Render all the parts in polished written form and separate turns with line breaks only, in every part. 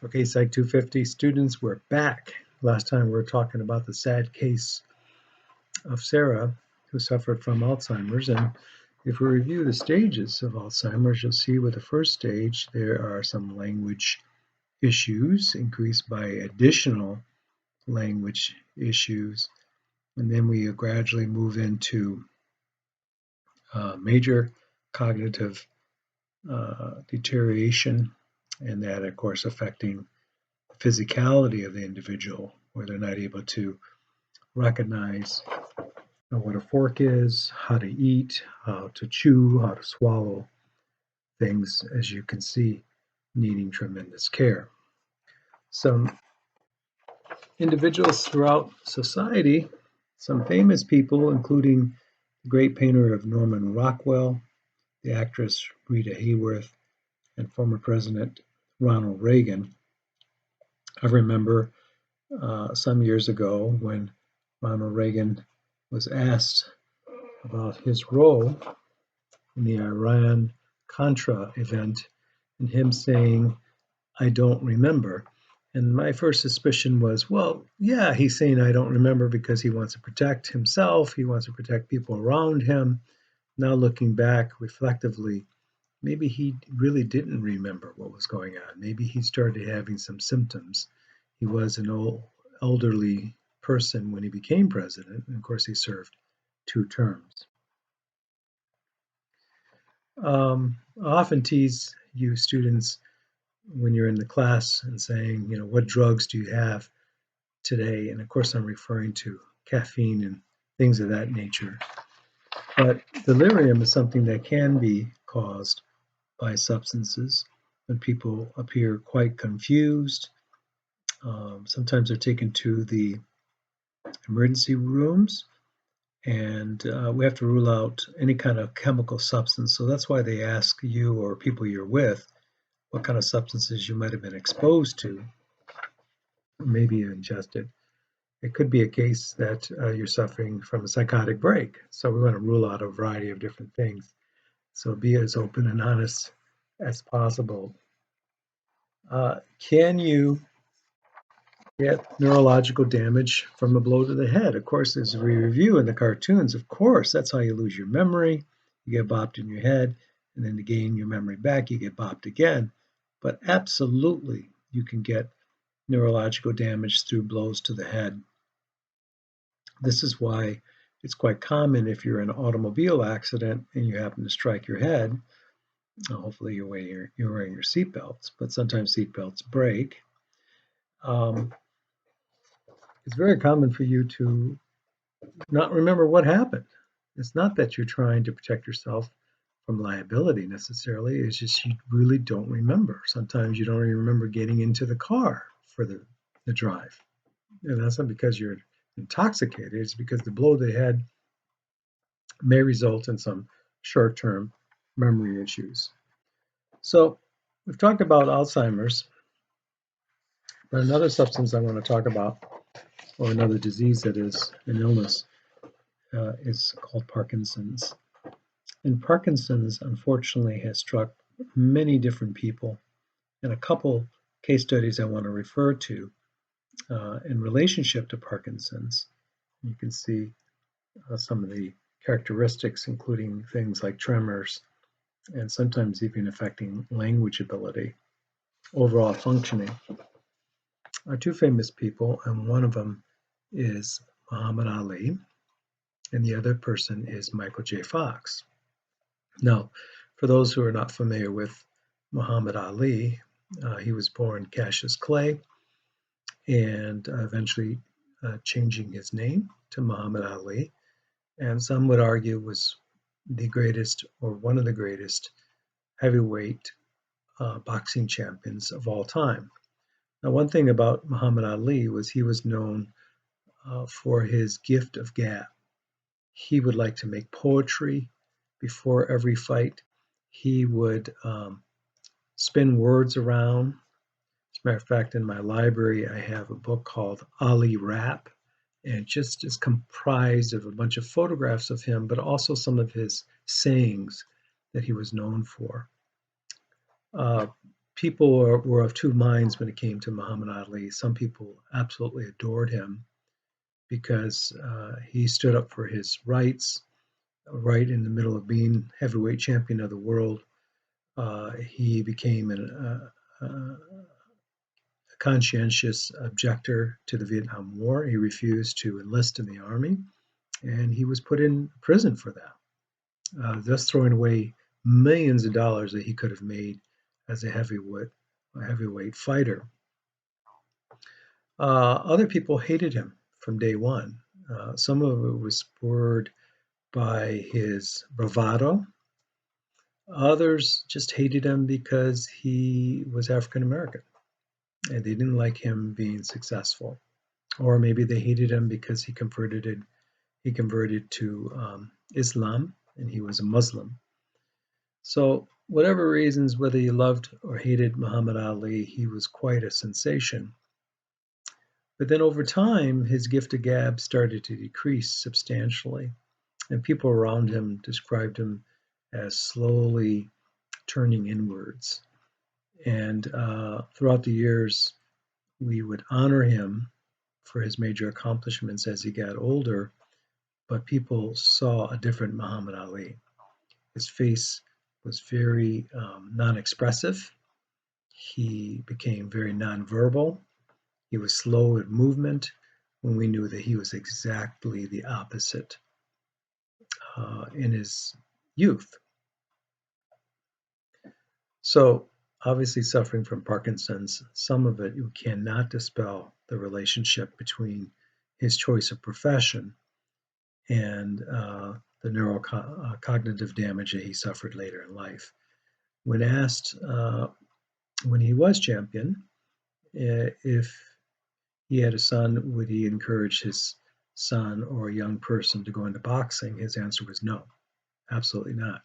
Okay, psyc250 students, we're back. Last time we were talking about the sad case of Sarah, who suffered from Alzheimer's. And if we review the stages of Alzheimer's, you'll see with the first stage, there are some language issues increased by additional language issues. And then we gradually move into major cognitive deterioration, and that, of course, affecting physicality of the individual, where they're not able to recognize what a fork is, how to eat, how to chew, how to swallow things, as you can see, needing tremendous care. Some individuals throughout society, some famous people, including the great painter of Norman Rockwell, the actress Rita Hayworth, and former President Ronald Reagan. I remember some years ago when Ronald Reagan was asked about his role in the Iran-Contra event, and him saying, "I don't remember." And my first suspicion was, well, yeah, he's saying I don't remember because he wants to protect himself, he wants to protect people around him. Now looking back reflectively, maybe he really didn't remember what was going on. Maybe he started having some symptoms. He was an old, elderly person when he became president, and of course he served 2 terms. I often tease you students when you're in the class and saying, what drugs do you have today? And of course I'm referring to caffeine and things of that nature. But delirium is something that can be caused by substances when people appear quite confused. Sometimes they're taken to the emergency rooms, and we have to rule out any kind of chemical substance. So that's why they ask you or people you're with what kind of substances you might have been exposed to, or maybe you ingested. It could be a case that you're suffering from a psychotic break. So we want to rule out a variety of different things. So be as open and honest as possible. Can you get neurological damage from a blow to the head? Of course, as we review in the cartoons, of course, that's how you lose your memory. You get bopped in your head, and then to gain your memory back, you get bopped again. But absolutely, you can get neurological damage through blows to the head. This is why it's quite common if you're in an automobile accident and you happen to strike your head. Hopefully you're wearing your seatbelts, but sometimes seatbelts break. It's very common for you to not remember what happened. It's not that you're trying to protect yourself from liability necessarily. It's just you really don't remember. Sometimes you don't even remember getting into the car for the drive. And that's not because you're intoxicated. It's because the blow to the head may result in some short-term memory issues. So we've talked about Alzheimer's, but another substance I want to talk about, or another disease that is an illness, is called Parkinson's. And Parkinson's, unfortunately, has struck many different people. And a couple case studies I want to refer to in relationship to Parkinson's. You can see some of the characteristics, including things like tremors, and sometimes even affecting language ability, overall functioning. Are 2 famous people, and one of them is Muhammad Ali, and the other person is Michael J. Fox. Now, for those who are not familiar with Muhammad Ali, he was born Cassius Clay, and eventually changing his name to Muhammad Ali, and some would argue was the greatest or one of the greatest heavyweight boxing champions of all time. Now, one thing about Muhammad Ali was he was known for his gift of gab. He would like to make poetry before every fight. He would spin words around. As a matter of fact, in my library, I have a book called Ali Rap, and it just is comprised of a bunch of photographs of him, but also some of his sayings that he was known for. people were of two minds when it came to Muhammad Ali. Some people absolutely adored him because he stood up for his rights, right in the middle of being heavyweight champion of the world. He became a conscientious objector to the Vietnam War. He refused to enlist in the army, and he was put in prison for that, thus throwing away millions of dollars that he could have made as a heavyweight fighter. Other people hated him from day one. Some of it was spurred by his bravado. Others just hated him because he was African American and they didn't like him being successful. Or maybe they hated him because he converted to Islam and he was a Muslim. So, whatever reasons, whether you loved or hated Muhammad Ali, he was quite a sensation. But then over time, his gift of gab started to decrease substantially, and people around him described him as slowly turning inwards. And throughout the years, we would honor him for his major accomplishments as he got older, but people saw a different Muhammad Ali. His face was very non-expressive. He became very nonverbal. He was slow in movement when we knew that he was exactly the opposite in his youth. So, obviously, suffering from Parkinson's, some of it you cannot dispel the relationship between his choice of profession and the neurocognitive damage that he suffered later in life. When asked when he was champion if he had a son, would he encourage his son or a young person to go into boxing? His answer was no, absolutely not.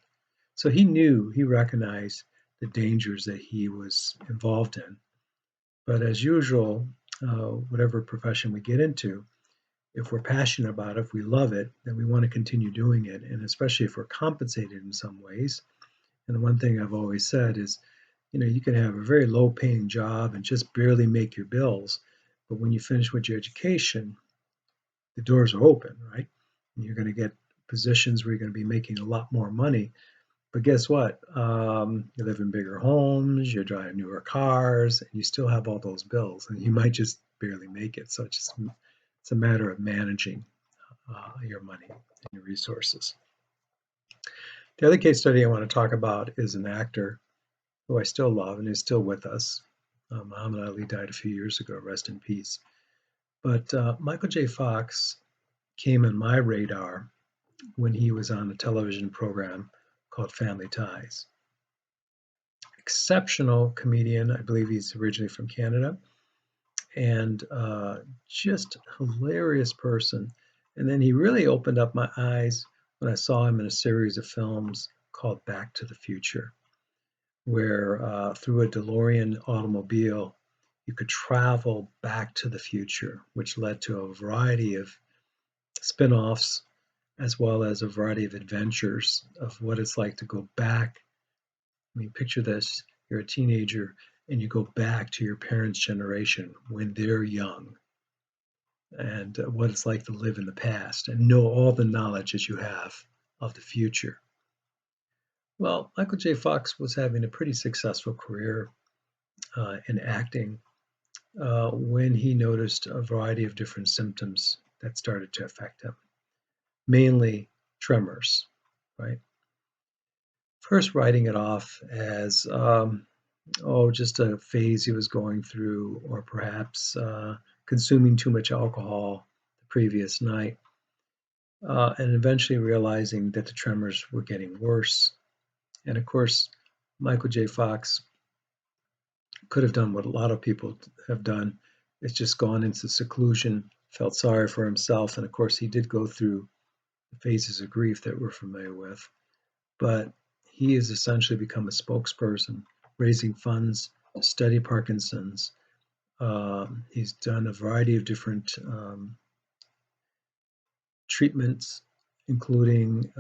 So he recognized the dangers that he was involved in. But as usual, whatever profession we get into, if we're passionate about it, if we love it, then we want to continue doing it. And especially if we're compensated in some ways. And the one thing I've always said is, you can have a very low paying job and just barely make your bills. But when you finish with your education, the doors are open, right? And you're going to get positions where you're going to be making a lot more money. But guess what? You live in bigger homes, you're driving newer cars, and you still have all those bills, and you might just barely make it. So it's a matter of managing your money and your resources. The other case study I want to talk about is an actor who I still love and is still with us. Muhammad Ali died a few years ago, rest in peace. But Michael J. Fox came on my radar when he was on a television program called Family Ties. Exceptional comedian. I believe he's originally from Canada. And just hilarious person. And then he really opened up my eyes when I saw him in a series of films called Back to the Future, where through a DeLorean automobile, you could travel back to the future, which led to a variety of spin-offs as well as a variety of adventures of what it's like to go back. I mean, picture this, you're a teenager and you go back to your parents' generation when they're young and what it's like to live in the past and know all the knowledge that you have of the future. Well, Michael J. Fox was having a pretty successful career in acting when he noticed a variety of different symptoms that started to affect him, mainly tremors, right? First writing it off as, just a phase he was going through, or perhaps consuming too much alcohol the previous night, and eventually realizing that the tremors were getting worse. And of course, Michael J. Fox could have done what a lot of people have done. It's just gone into seclusion, felt sorry for himself, and of course he did go through the phases of grief that we're familiar with. But he has essentially become a spokesperson, raising funds to study Parkinson's. He's done a variety of different treatments, including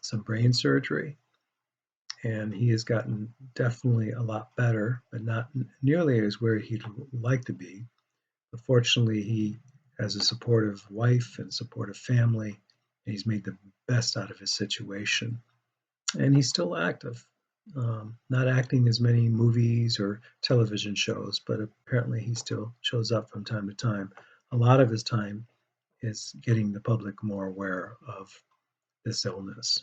some brain surgery. and he has gotten definitely a lot better, but not nearly as where he'd like to be. But fortunately, he has a supportive wife and supportive family, and he's made the best out of his situation. And he's still active, not acting as many movies or television shows, but apparently he still shows up from time to time. A lot of his time is getting the public more aware of this illness.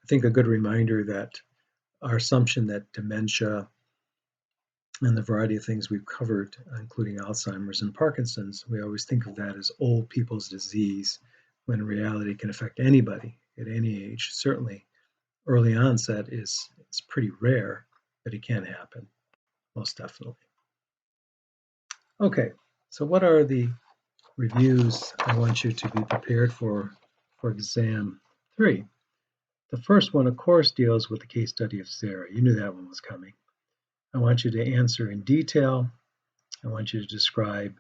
I think a good reminder that our assumption that dementia and the variety of things we've covered, including Alzheimer's and Parkinson's, we always think of that as old people's disease, when in reality it can affect anybody at any age. Certainly, early onset is it's pretty rare, but it can happen, most definitely. Okay, so what are the reviews I want you to be prepared for exam 3? The first one, of course, deals with the case study of Sarah. You knew that one was coming. I want you to answer in detail. I want you to describe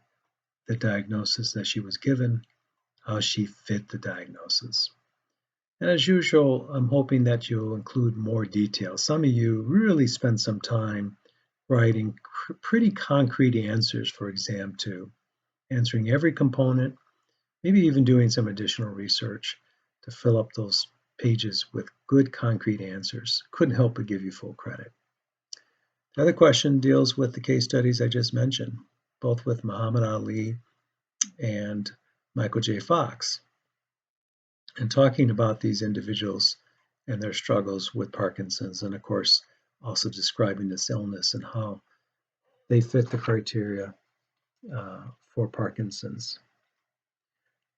the diagnosis that she was given, how she fit the diagnosis. And as usual, I'm hoping that you'll include more detail. Some of you really spend some time writing pretty concrete answers for exam 2, answering every component, maybe even doing some additional research to fill up those pages with good concrete answers. Couldn't help but give you full credit. The other question deals with the case studies I just mentioned, both with Muhammad Ali and Michael J. Fox, and talking about these individuals and their struggles with Parkinson's, and of course, also describing this illness and how they fit the criteria for Parkinson's.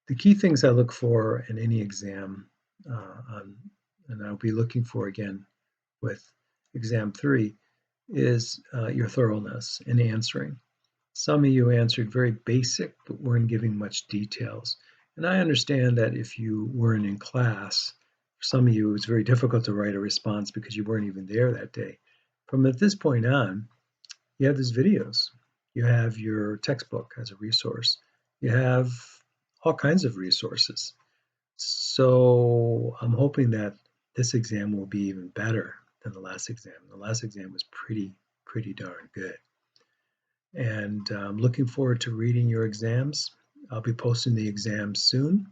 The key things I look for in any exam, and I'll be looking for again with exam 3, is your thoroughness in answering. Some of you answered very basic, but weren't giving much details. And I understand that if you weren't in class, for some of you, it was very difficult to write a response because you weren't even there that day. From at this point on, you have these videos. You have your textbook as a resource. You have all kinds of resources. So I'm hoping that this exam will be even better than the last exam. The last exam was pretty darn good. And I'm looking forward to reading your exams. I'll be posting the exams soon.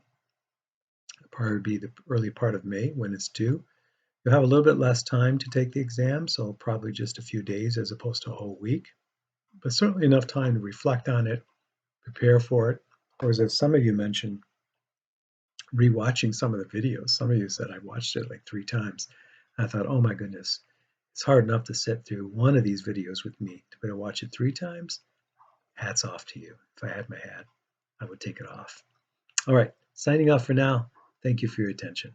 It'll probably be the early part of May when it's due. You'll have a little bit less time to take the exam, so probably just a few days as opposed to a whole week, but certainly enough time to reflect on it, prepare for it. Or as some of you mentioned, rewatching some of the videos. Some of you said I watched it like 3 times. I thought, oh my goodness, it's hard enough to sit through one of these videos with me, but to watch it 3 times. Hats off to you. If I had my hat, I would take it off. All right, signing off for now. Thank you for your attention.